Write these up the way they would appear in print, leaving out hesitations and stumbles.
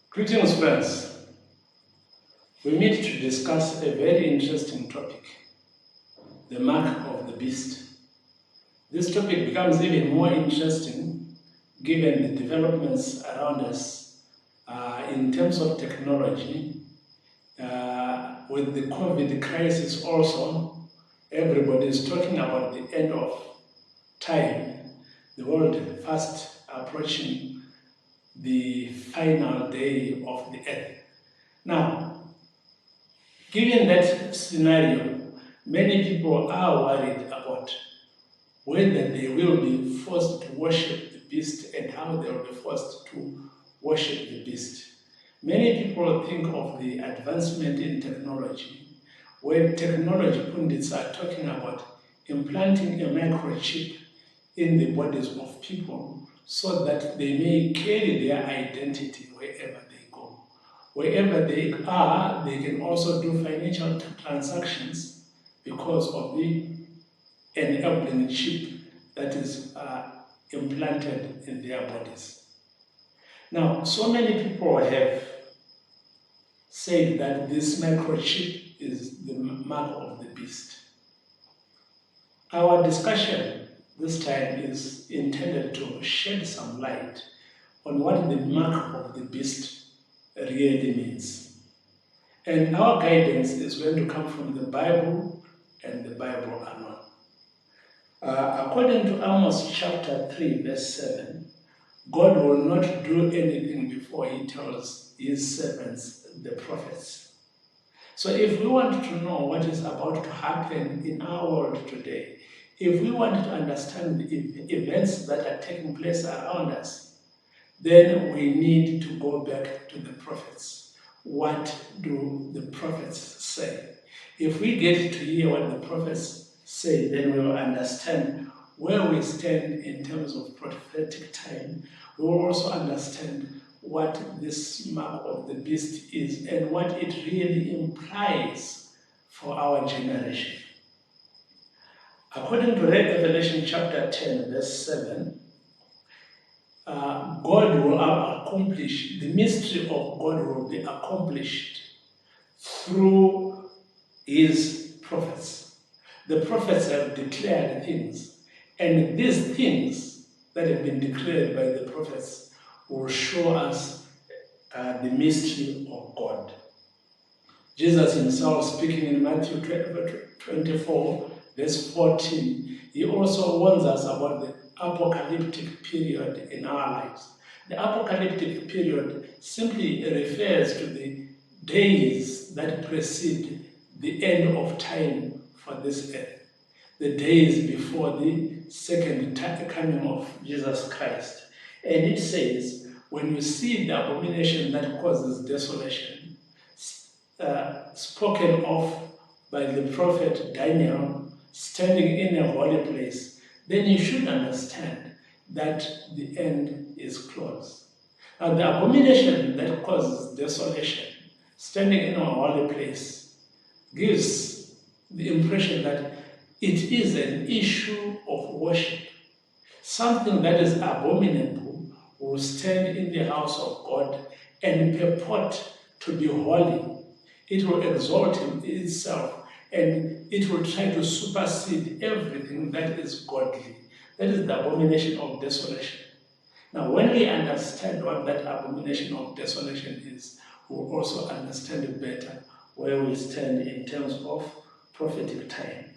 Greetings, friends. We meet to discuss a very interesting topic, the mark of the beast. This topic becomes even more interesting given the developments around us in terms of technology. With the COVID crisis also, everybody is talking about the end of time, the world fast approaching the final day of the earth. Now, given that scenario, many people are worried about whether they will be forced to worship the beast and how they will be forced to worship the beast. Many people think of the advancement in technology, where technology pundits are talking about implanting a microchip in the bodies of people so that they may carry their identity wherever they go. Wherever they are, they can also do financial transactions because of the enabling chip that is implanted in their bodies. Now, so many people have said that this microchip is the mark of the beast. Our discussion this time is intended to shed some light on what the mark of the beast really means. And our guidance is going to come from the Bible and the Bible alone. According to Amos chapter 3, verse 7, God will not do anything before he tells his servants, the prophets. So if we want to know what is about to happen in our world today, if we want to understand the events that are taking place around us, then we need to go back to the prophets. What do the prophets say? If we get to hear what the prophets say, then we will understand where we stand in terms of prophetic time. We will also understand what this mark of the beast is and what it really implies for our generation. According to Revelation chapter 10, verse 7, God will accomplish, the mystery of God will be accomplished through his prophets. The prophets have declared things, and these things that have been declared by the prophets will show us the mystery of God. Jesus himself, speaking in Matthew 24, verse 14, he also warns us about the apocalyptic period in our lives. The apocalyptic period simply refers to the days that precede the end of time for this earth, the days before the second coming of Jesus Christ. And it says, when you see the abomination that causes desolation, spoken of by the prophet Daniel, standing in a holy place, then you should understand that the end is close. Now, the abomination that causes desolation, standing in a holy place, gives the impression that it is an issue of worship. Something that is abominable will stand in the house of God and purport to be holy. It will exalt itself and it will try to supersede everything that is godly. That is the abomination of desolation. Now, when we understand what that abomination of desolation is, we'll also understand better where we stand in terms of prophetic time.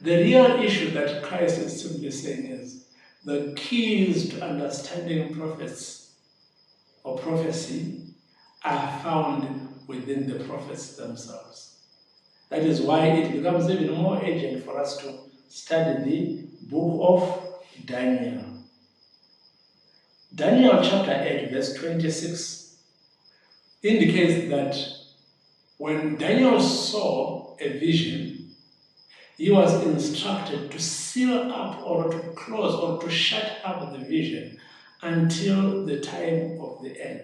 The real issue that Christ is simply saying is the keys to understanding prophets or prophecy are found within the prophets themselves. That is why it becomes even more urgent for us to study the book of Daniel. Daniel chapter 8, verse 26 indicates that when Daniel saw a vision, he was instructed to seal up or to close or to shut up the vision until the time of the end.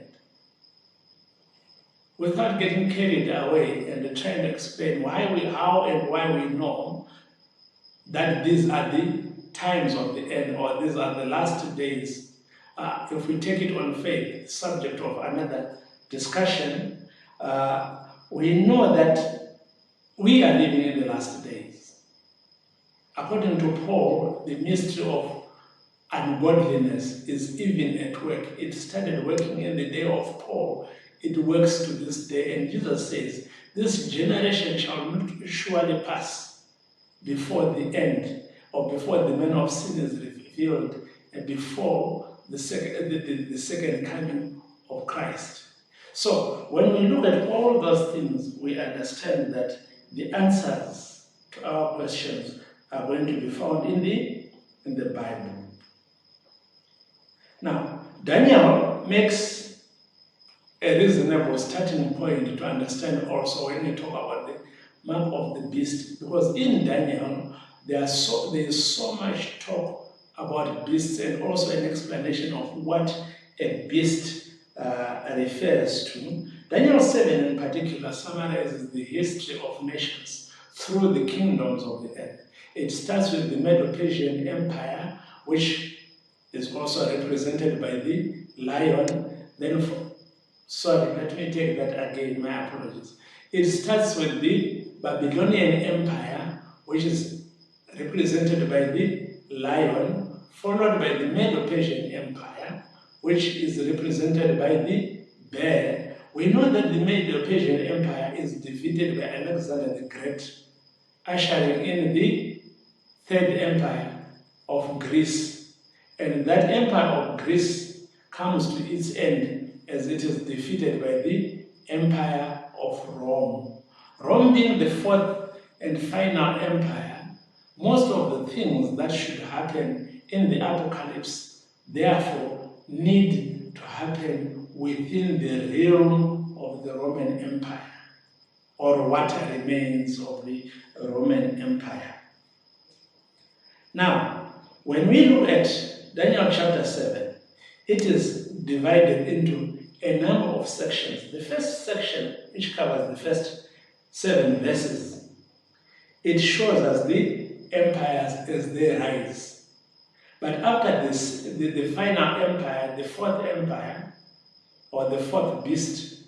Without getting carried away and trying to explain how and why we know that these are the times of the end or these are the last days, if we take it on faith, subject of another discussion, we know that we are living in the last days. According to Paul, the mystery of ungodliness is even at work. It started working in the day of Paul. It works to this day. And Jesus says, this generation shall not surely pass before the end, or before the man of sin is revealed, and before the second coming of Christ. So when we look at all those things, we understand that the answers to our questions are going to be found in the Bible. Now, Daniel makes a reasonable starting point to understand also when we talk about the mark of the beast, because in Daniel there is so much talk about beasts, and also an explanation of what a beast refers to. Daniel 7 in particular summarizes the history of nations through the kingdoms of the earth. It starts with the Medo-Persian Empire, which is also represented by the lion. Then, sorry, let me take that again, my apologies. It starts with the Babylonian Empire, which is represented by the lion, followed by the Medo-Persian Empire, which is represented by the bear. We know that the Medo-Persian Empire is defeated by Alexander the Great, ushering in the Third Empire of Greece. And that Empire of Greece comes to its end as it is defeated by the Empire of Rome. Rome being the fourth and final empire, most of the things that should happen in the apocalypse, therefore, need to happen within the realm of the Roman Empire, or what remains of the Roman Empire. Now, when we look at Daniel chapter 7, it is divided into a number of sections. The first section, which covers the first 7 verses, it shows us the empires as they rise. But after this, the final empire, the fourth empire, or the fourth beast,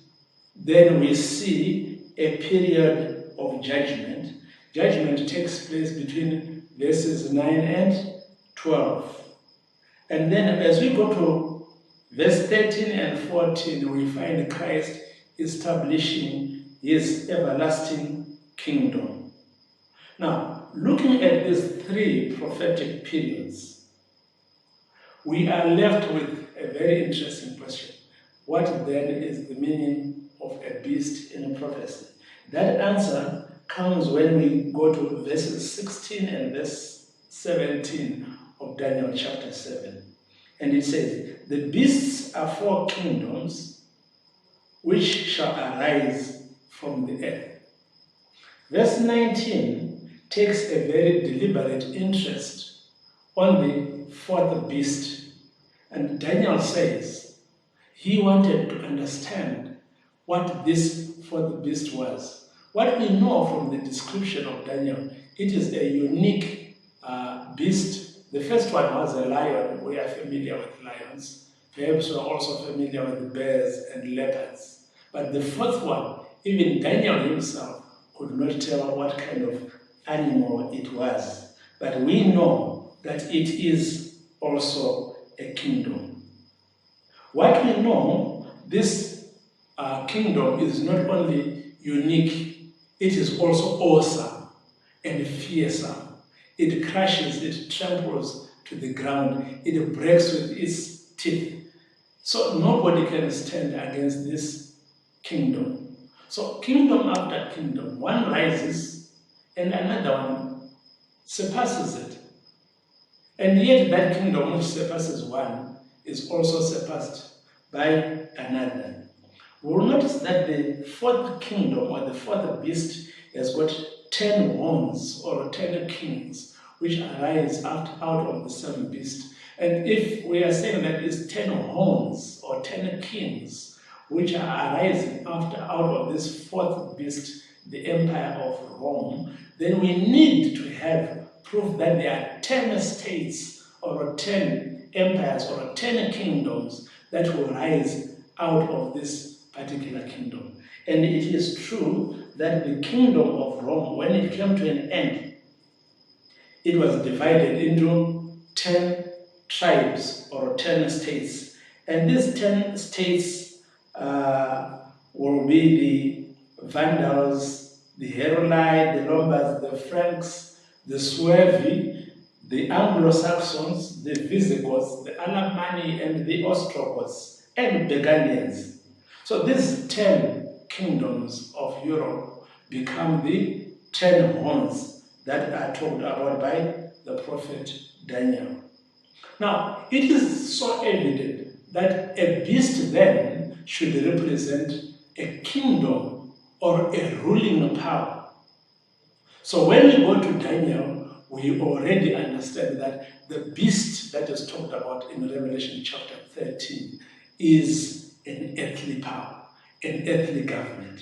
then we see a period of judgment. Judgment takes place between verses 9 and 12. And then as we go to verse 13 and 14, we find Christ establishing his everlasting kingdom. Now, looking at these 3 prophetic periods, we are left with a very interesting question. What then is the meaning of a beast in a prophecy? That answer comes when we go to verses 16 and verse 17 of Daniel chapter 7. And it says, the beasts are 4 kingdoms which shall arise from the earth. Verse 19 takes a very deliberate interest on the 4th beast. And Daniel says he wanted to understand what this 4th beast was. What we know from the description of Daniel, it is a unique beast. The first one was a lion. We are familiar with lions. Perhaps we are also familiar with bears and leopards. But the 4th one, even Daniel himself could not tell what kind of animal it was. But we know that it is also a kingdom. What we know, this kingdom is not only unique, it is also awesome and fearsome. It crashes, it tramples to the ground, it breaks with its teeth. So nobody can stand against this kingdom. So kingdom after kingdom, one rises and another one surpasses it. And yet that kingdom which surpasses one is also surpassed by another. We'll notice that the 4th kingdom, or the 4th beast, has got 10 horns or 10 kings which arise out of the same beast. And if we are saying that it's 10 horns or 10 kings which are arising out of this 4th beast, the Empire of Rome, then we need to have proof that there are 10 states or 10 empires or 10 kingdoms that will rise out of this particular kingdom. And it is true that the kingdom of Rome, when it came to an end, it was divided into 10 tribes or 10 states. And these 10 states will be the Vandals, the Heruli, the Lombards, the Franks, the Suevi, the Anglo-Saxons, the Visigoths, the Alemanni, and the Ostrogoths, and Burgundians. So these 10 kingdoms of Europe become the 10 horns that are talked about by the prophet Daniel. Now, it is so evident that a beast then should represent a kingdom or a ruling power. So when we go to Daniel, we already understand that the beast that is talked about in Revelation chapter 13 is an earthly power, an earthly government.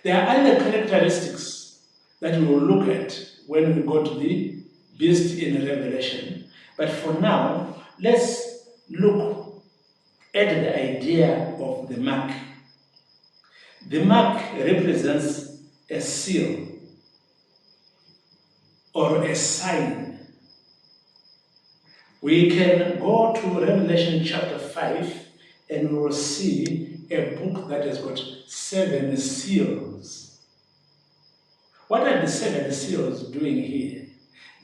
There are other characteristics that we will look at when we go to the beast in Revelation. But for now, let's look at the idea of the mark. The mark represents a seal or a sign. We can go to Revelation chapter 5 and we will see a book that has got 7 seals. What are the 7 seals doing here?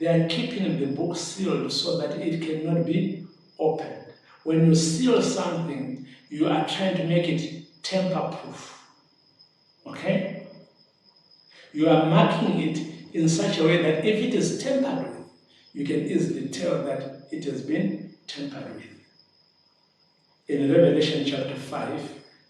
They are keeping the book sealed so that it cannot be opened. When you seal something, you are trying to make it tamper-proof. Okay? You are marking it in such a way that if it is tampered with, you can easily tell that it has been tampered with. In Revelation chapter 5,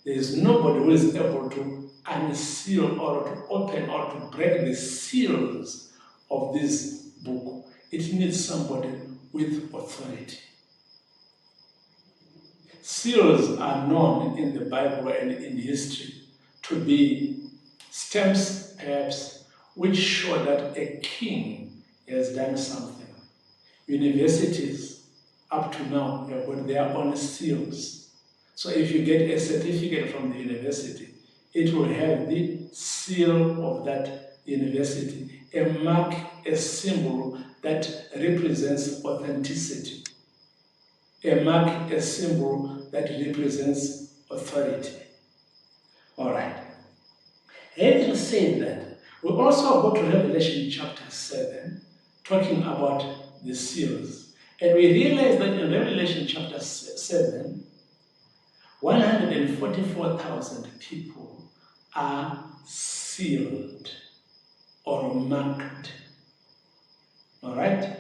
there is nobody who is able to unseal or to open or to break the seals of this book. It needs somebody with authority. Seals are known in the Bible and in history to be stamps, perhaps, which show that a king has done something. Universities, up to now, have got their own seals. So if you get a certificate from the university, it will have the seal of that university, a mark, a symbol that represents authenticity, a mark, a symbol that represents authority. All right. Having said that, we also go to Revelation chapter 7, talking about the seals. And we realize that in Revelation chapter 7, 144,000 people are sealed or marked. All right?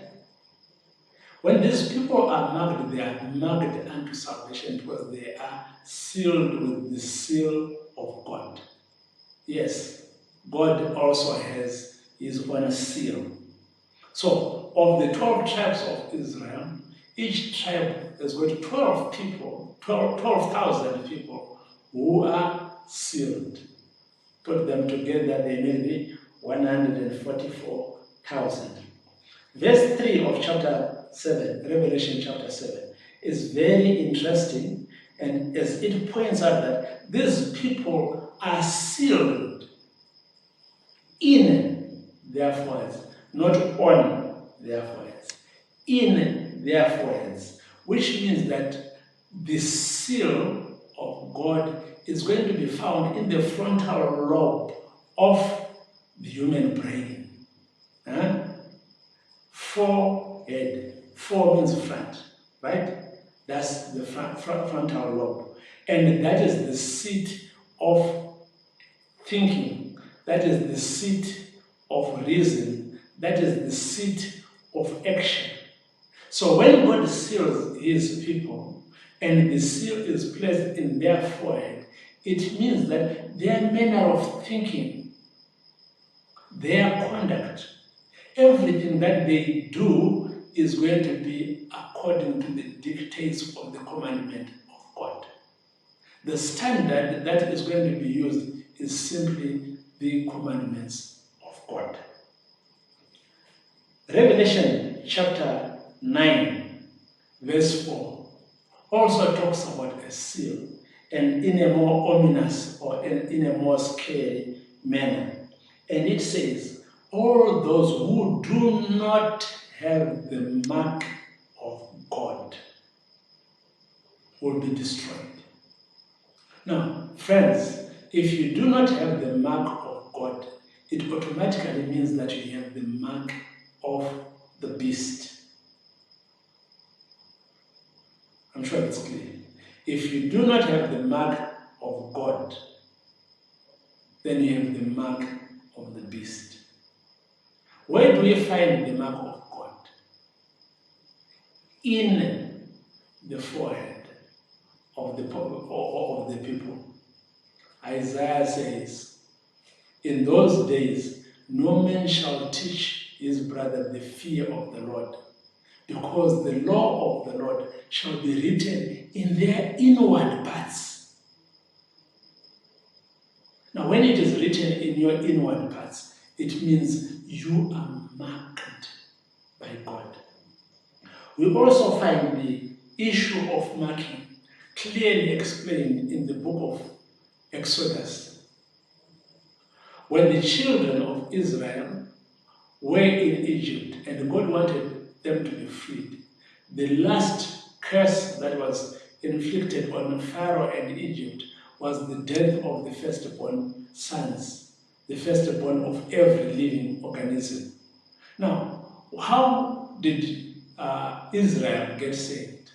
When these people are marked, they are marked unto salvation because they are sealed with the seal of God. Yes, God also has his own seal. So, of the 12 tribes of Israel, each tribe has got 12 people, 12,000 people who are sealed. Put them together, they may be 144,000. Verse 3 of chapter 7, Revelation chapter 7, is very interesting, and as it points out that these people are sealed in their foreheads, not on their foreheads, in their foreheads, which means that the seal of God is going to be found in the frontal lobe of the human brain. Forehead. Fore means front, right? That's the frontal lobe. And that is the seat of thinking. That is the seat of reason. That is the seat of action. So when God seals his people and the seal is placed in their forehead, it means that their manner of thinking, their conduct, everything that they do is going to be according to the dictates of the commandment of God. The standard that is going to be used is simply the commandments of God. Revelation chapter 9 verse 4, also talks about a seal, and in a more ominous or in a more scary manner. And it says, all those who do not have the mark of God will be destroyed. Now, friends, if you do not have the mark of God, it automatically means that you have the mark of the beast. I'm sure it's clear. If you do not have the mark of God, then you have the mark of the beast. Where do we find the mark of God? In the forehead of the people. Isaiah says, in those days, no man shall teach his brother the fear of the Lord, because the law of the Lord shall be written in their inward parts. Now, when it is written in your inward parts, it means you are marked by God. We also find the issue of marking clearly explained in the book of Exodus. When the children of Israel were in Egypt and God wanted them to be freed, the last curse that was inflicted on Pharaoh and Egypt was the death of the firstborn sons, the firstborn of every living organism. Now, how did Israel get saved?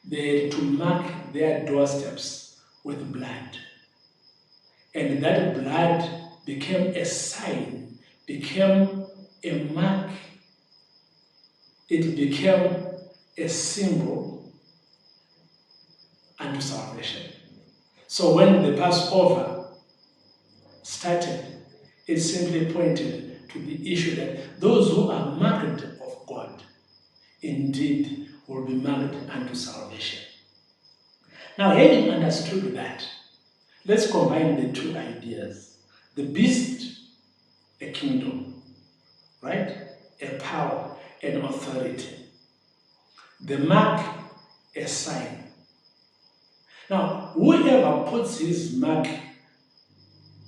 They had to mark their doorsteps with blood. And that blood became a sign, became a mark. It became a symbol unto salvation. So when the Passover started, it simply pointed to the issue that those who are marked of God indeed will be marked unto salvation. Now, having understood that, let's combine the two ideas. The beast, a kingdom, right? A power, an authority. The mark, a sign. Now, whoever puts his mark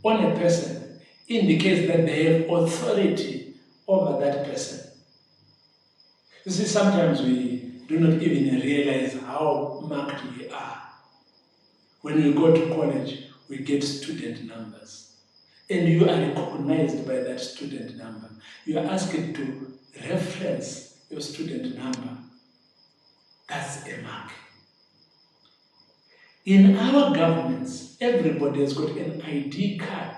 on a person indicates that they have authority over that person. You see, sometimes we do not even realize how marked we are. When we go to college, we get student numbers. And you are recognized by that student number. You are asked to reference your student number. That's a mark. In our governments, everybody has got an ID card.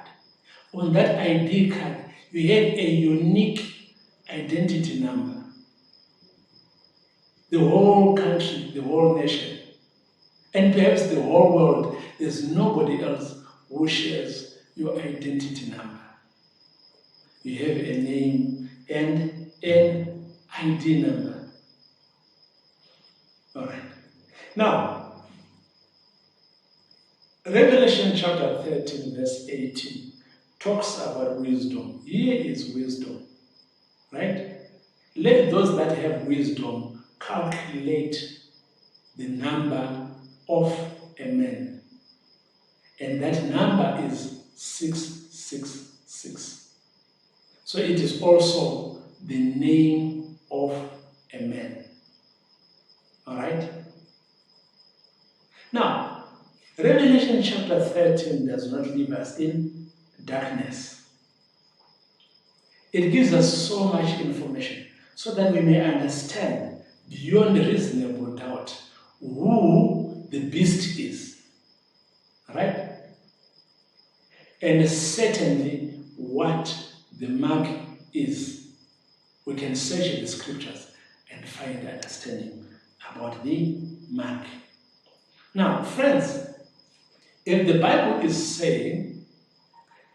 On that ID card, you have a unique identity number. The whole country, the whole nation, and perhaps the whole world, there's nobody else who shares your identity number. You have a name and an ID number. All right. Now, Revelation chapter 13, verse 18 talks about wisdom. Here is wisdom, right? Let those that have wisdom calculate the number of a man. And that number is 666. So it is also the name of a man. All right? Now, Revelation chapter 13 does not leave us in darkness. It gives us so much information so that we may understand beyond reasonable doubt who the beast is. Right? And certainly what the mark is. We can search in the scriptures and find understanding about the mark. Now, friends, if the Bible is saying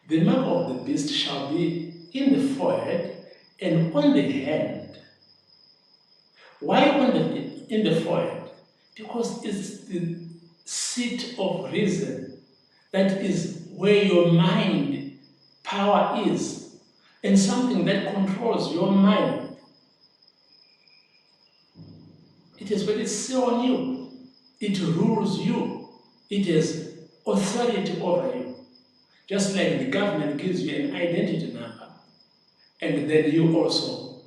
the mark of the beast shall be in the forehead and on the hand, why in the forehead? Because it's the seat of reason. That is where your mind power is, and something that controls your mind. It has got its seal on you. It rules you. It has authority over you. Just like the government gives you an identity number, and then you also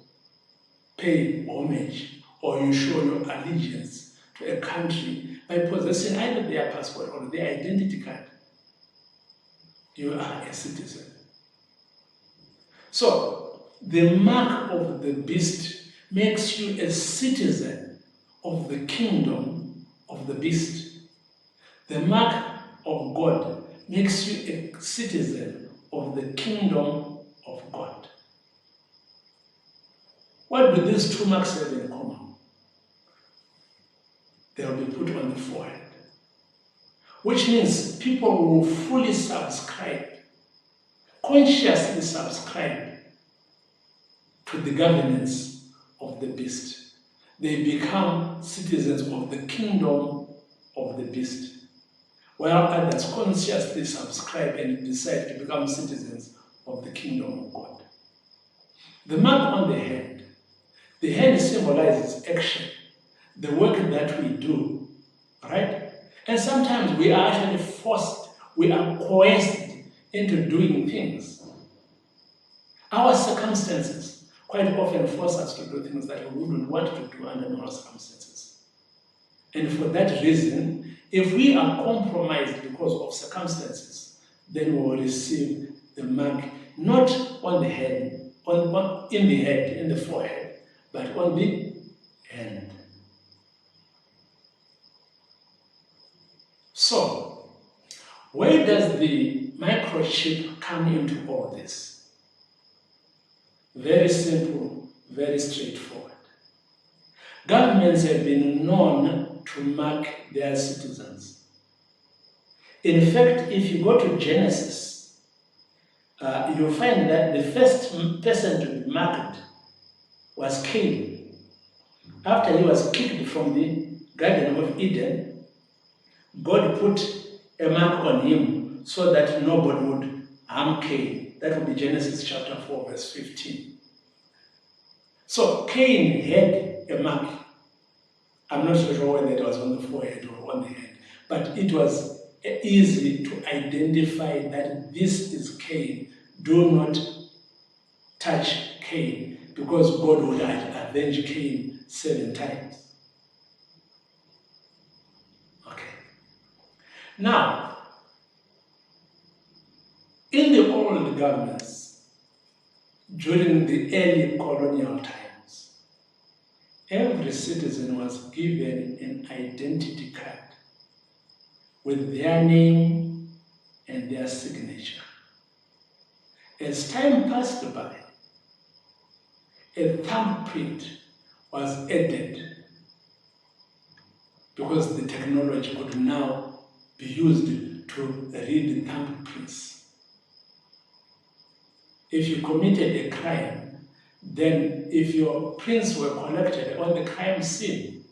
pay homage or you show your allegiance to a country by possessing either their passport or their identity card. You are a citizen. So, the mark of the beast makes you a citizen of the kingdom of the beast. The mark of God makes you a citizen of the kingdom of God. What do these two marks have in common? They will be put on the forehead, which means people will fully subscribe, consciously subscribe to the governance of the beast. They become citizens of the kingdom of the beast, while others consciously subscribe and decide to become citizens of the kingdom of God. The mark on the hand symbolizes action, the work that we do, right? And sometimes we are actually forced, we are coerced into doing things. Our circumstances quite often force us to do things that we wouldn't want to do under normal circumstances. And for that reason, if we are compromised because of circumstances, then we will receive the mark not on the head, in the head, in the forehead, but on the hand. So, where does the microchip come into all this? Very simple, very straightforward. Governments have been known to mark their citizens. In fact, if you go to Genesis, you'll find that the first person to be marked was Cain. After he was kicked from the Garden of Eden, God put a mark on him so that nobody would harm Cain. That would be Genesis chapter 4, verse 15. So Cain had a mark. I'm not so sure whether it was on the forehead or on the head, but it was easy to identify that this is Cain. Do not touch Cain, because God would avenge Cain 7 times. Okay. Now, in the old governments, during the early colonial times, every citizen was given an identity card with their name and their signature. As time passed by, a thumbprint was added because the technology could now be used to read thumbprints. If you committed a crime, then if your prints were collected on the crime scene,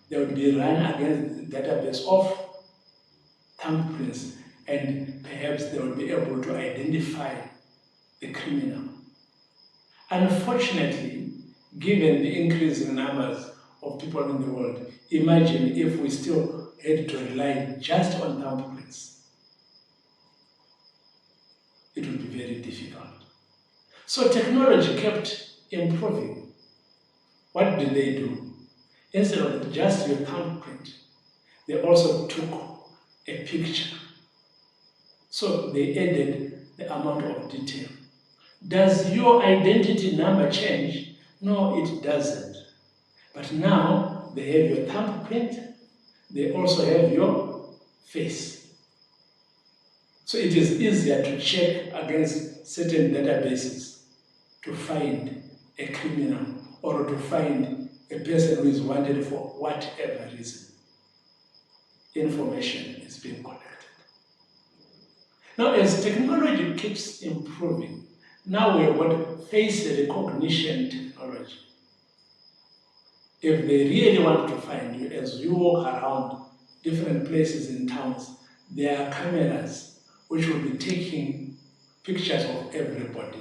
they would be run against the database of thumbprints, and perhaps they would be able to identify the criminal. Unfortunately, given the increasing numbers of people in the world, imagine if we still had to rely just on thumbprints. It would be very difficult. So technology kept improving. What did they do? Instead of just your thumbprint, they also took a picture. So they added the amount of detail. Does your identity number change? No, it doesn't. But now they have your thumbprint, they also have your face. So it is easier to check against certain databases to find a criminal or to find a person who is wanted for whatever reason. Information is being collected. Now, as technology keeps improving, now we have got face recognition technology. If they really want to find you, as you walk around different places in towns, there are cameras which will be taking pictures of everybody.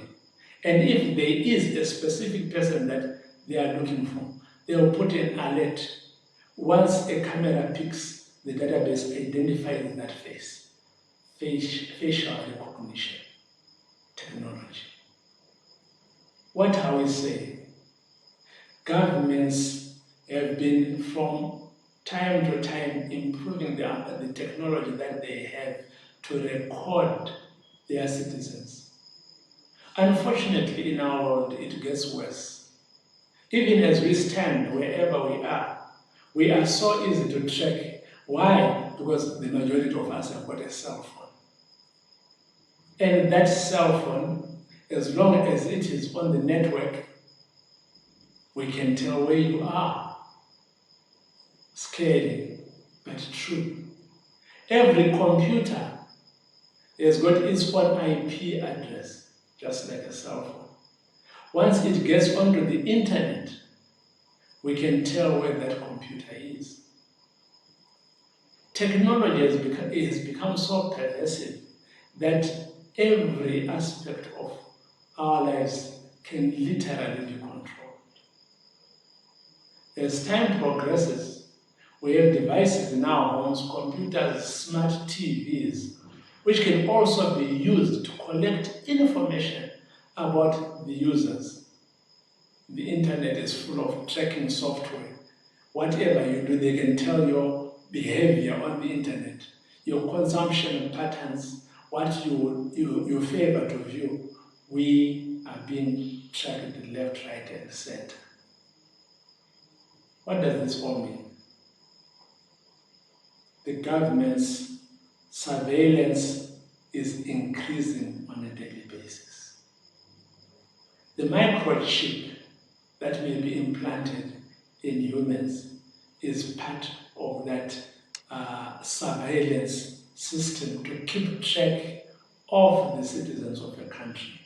And if there is a specific person that they are looking for, they will put an alert Once a camera picks, the database identifies that face, facial recognition technology. What are we saying? Governments have been from time to time improving the technology that they have to record their citizens. Unfortunately, in our world, it gets worse. Even as we stand wherever we are so easy to track. Why? Because the majority of us have got a cell phone. And that cell phone, as long as it is on the network, we can tell where you are. Scary, but true. Every computer has got its own IP address, just like a cell phone. Once it gets onto the internet, we can tell where that computer is. Technology has become so pervasive that every aspect of our lives can literally be controlled. As time progresses, we have devices in our homes, computers, smart TVs, which can also be used to collect information about the users. The internet is full of tracking software. Whatever you do, they can tell your behavior on the internet, your consumption patterns, what you favor to view. We are being tracked left, right, and center. What does this all mean? The government's surveillance is increasing on a daily basis. The microchip that may be implanted in humans is part of that surveillance system to keep track of the citizens of a country.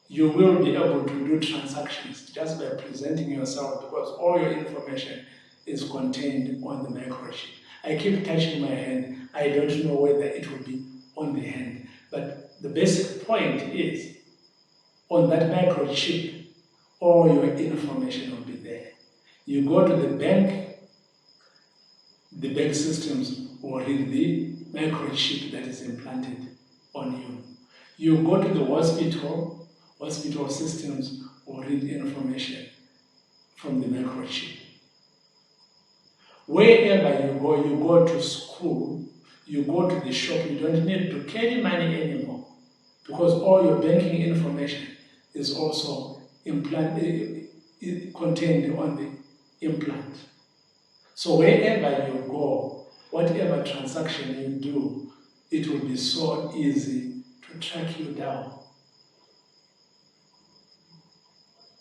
You will be able to do transactions just by presenting yourself because all your information is contained on the microchip. I keep touching my hand. I don't know whether it will be on the hand. But the basic point is, on that microchip, all your information will be there. You go to the bank systems will read the microchip that is implanted on you. You go to the hospital systems will read information from the microchip. Wherever you go to school, you go to the shop, you don't need to carry money anymore because all your banking information is also contained on the implant. So wherever you go, whatever transaction you do, it will be so easy to track you down.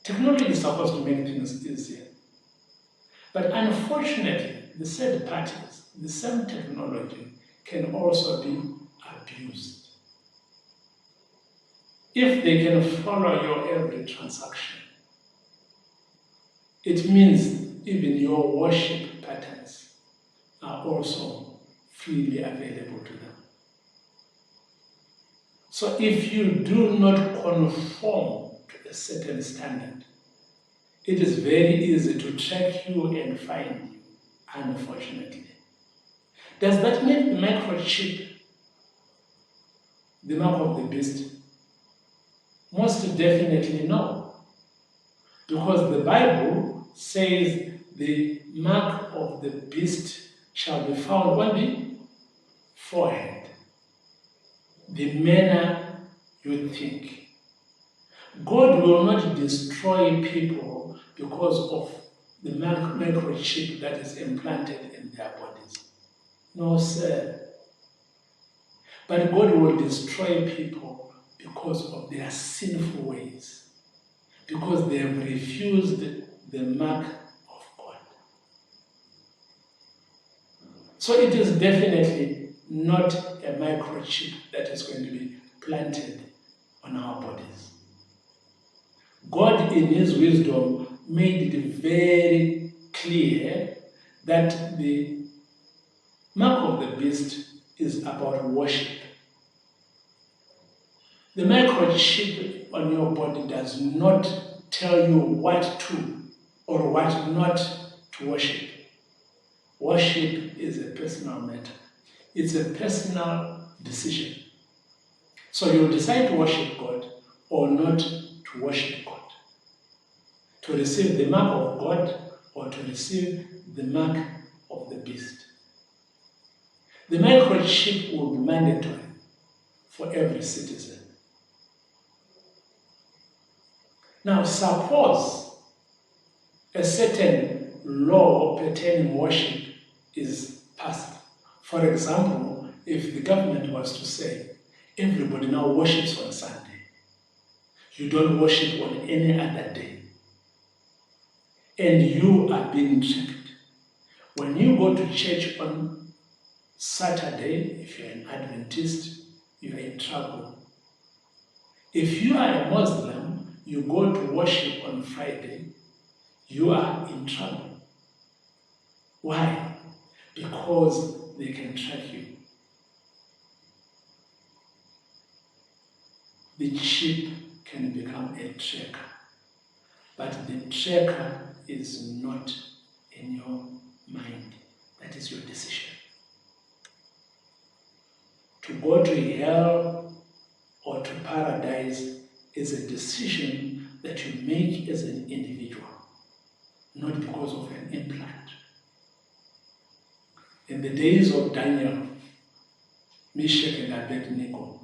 Technology is supposed to make things easier. But unfortunately, the third parties, the same technology can also be abused. If they can follow your every transaction, it means even your worship patterns are also freely available to them. So if you do not conform to a certain standard, it is very easy to track you and find you, unfortunately. Does that make the microchip the mark of the beast? Most definitely no. Because the Bible says the mark of the beast shall be found on the forehead. The manner you think. God will not destroy people because of the microchip that is implanted in their bodies. No, sir. But God will destroy people because of their sinful ways, because they have refused the mark of God. So it is definitely not a microchip that is going to be planted on our bodies. God, in His wisdom, made it very clear that the mark of the beast is about worship. The microchip on your body does not tell you what to or what not to worship. Worship is a personal matter. It's a personal decision. So you decide to worship God or not to worship God. To receive the mark of God or to receive the mark of the beast. The microchip will be mandatory for every citizen. Now suppose a certain law pertaining worship is passed. For example, if the government was to say, everybody now worships on Sunday. You don't worship on any other day. And you are being checked. When you go to church on Saturday, if you're an Adventist, you are in trouble. If you are a Muslim, you go to worship on Friday, you are in trouble. Why? Because they can track you. The chip can become a tracker, but the tracker is not in your mind. That is your decision. To go to hell or to paradise is a decision that you make as an individual, not because of an implant. In the days of Daniel, Meshach and Abednego,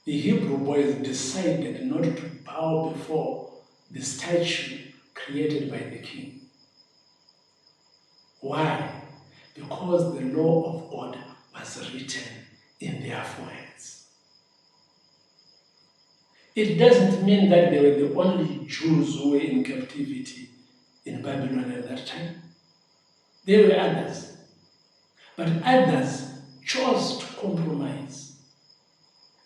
the Hebrew boys decided not to bow before the statue created by the king. Why? Because the law of God was written in their foreheads. It doesn't mean that they were the only Jews who were in captivity in Babylon at that time. There were others. But others chose to compromise.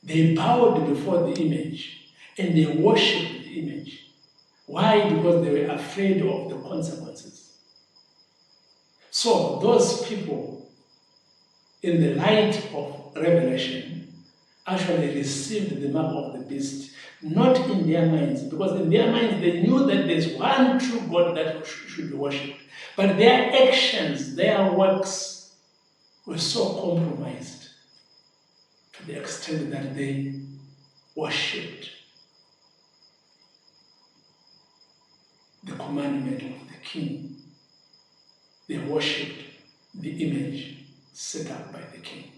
They bowed before the image and they worshipped the image. Why? Because they were afraid of the consequences. So those people, in the light of Revelation, actually received the mark of the beast, not in their minds, because in their minds they knew that there's one true God that should be worshipped. But their actions, their works, were so compromised to the extent that they worshipped the commandment of the king. They worshipped the image set up by the king.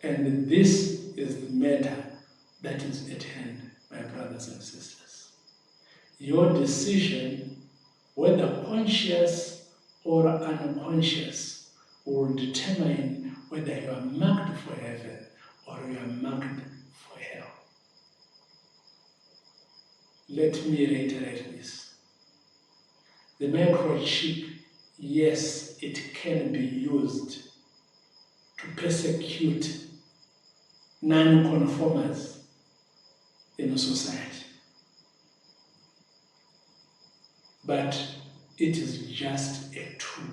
And this is the matter that is at hand, my brothers and sisters. Your decision, whether conscious or unconscious, will determine whether you are marked for heaven or you are marked for hell. Let me reiterate this. The microchip, yes, it can be used to persecute non-conformers in society. But it is just a tool.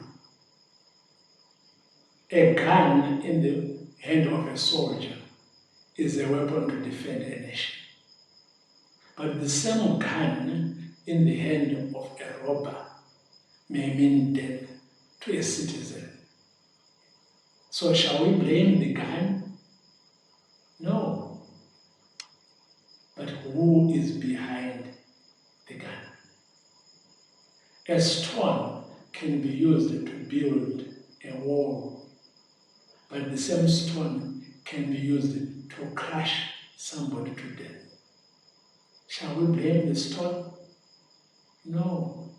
A gun in the hand of a soldier is a weapon to defend a nation. But the same gun in the hand of a robber may mean death to a citizen. So shall we blame the gun? No. But who is behind the gun? A stone can be used to build a wall, but the same stone can be used to crush somebody to death. Shall we blame the stone? No.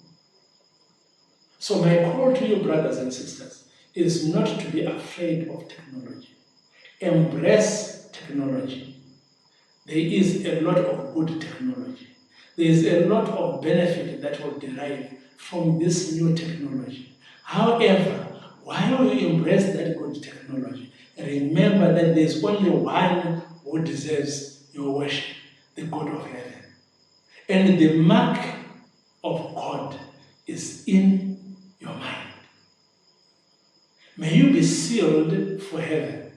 So my call to you, brothers and sisters, is not to be afraid of technology. Embrace technology. There is a lot of good technology. There is a lot of benefit that will derive from this new technology. However, while you embrace that good technology, remember that there's only one who deserves your worship, the God of heaven. And the mark of God is in your mind. May you be sealed for heaven.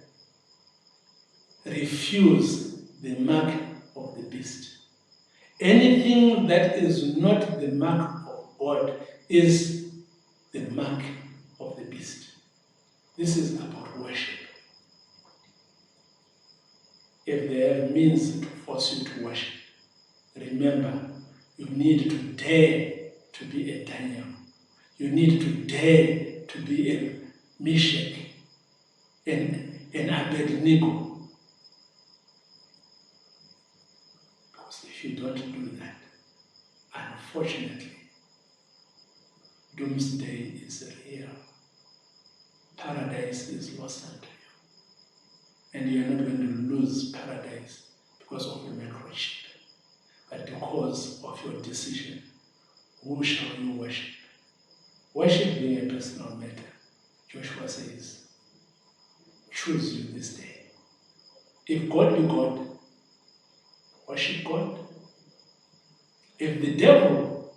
Refuse the mark of the beast. Anything that is not the mark of God is the mark of the beast. This is about worship. If they have means to force you to worship, remember, you need to dare to be a Daniel. You need to dare to be a Meshach, an Abednego. Because if you don't do that, unfortunately, doomsday is real. Paradise is lost unto you. And you are not going to lose paradise because of your microchip, but because of your decision. Who shall you worship? Worship being a personal matter. Joshua says, choose you this day. If God be God, worship God. If the devil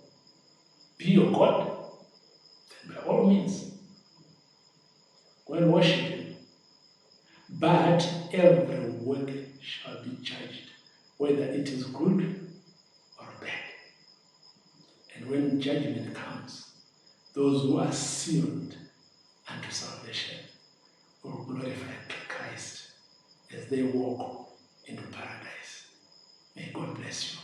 be your God, then by all means, go and worship him. But every work shall be judged, whether it is good or bad. And when judgment comes, those who are sealed unto salvation will glorify Christ as they walk into paradise. May God bless you.